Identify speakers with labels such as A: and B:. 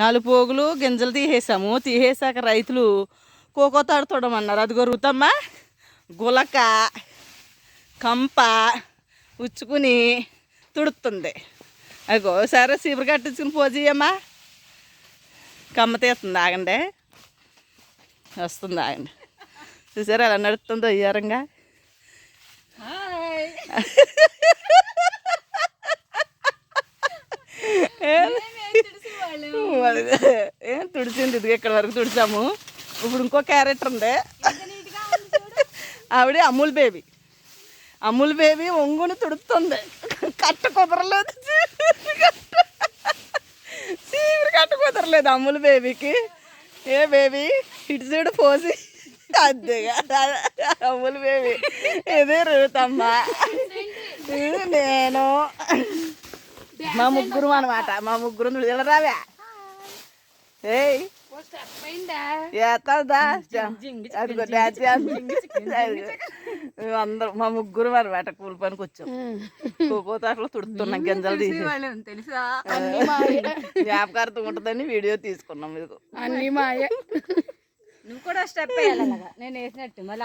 A: 4 పోగులు గింజలు తీసేసాము. తీసేసాక రైతులు కోకో తాడు తొడమన్నారు. అది గొరుగుతమ్మా గులక కంప ఉచ్చుకుని తుడుతుంది. అదిగో సరే చీపురు కట్టించుకుని పోజీయమ్మా. కమ్మ తీస్తుంది. ఆగండి, వస్తుంది, ఆగండి. చూసారా ఎలా నడుస్తుందో అయ్యారంగా. ఏం తుడిచింది, ఇది ఇక్కడ వరకు తుడిచాము. ఇప్పుడు ఇంకో క్యారెక్టర్ ఉంది. ఆవిడ అమూల్ బేబీ. అమూల్ బేబీ ఒంగుని తుడుతుంది. కట్ట కుదరలేదు, చీపురు కట్ట కుదరలేదు అమూల్ బేబీకి. ఏ బేబీ ఇటు చూడు పోసి. అద్దెగా అమూల్ బేబీ ఇదే రూతమ్మా, నేను మా ముగ్గురు అనమాట. మా ముగ్గురు రావా. ఏయ్ అదిగో డాన్స్ అందరం మా ముగ్గురు అనమాట కూలి పనికి వచ్చాం. కోకో తాటలో తుడుతున్నాం గింజలు తీసి. జ్ఞాపకార్థం ఉంటుందని వీడియో తీసుకున్నాం. మీకు
B: అన్ని మాయ. నువ్వు కూడా స్టెప్ వేయాలి, నేను వేసినట్టు. మళ్ళీ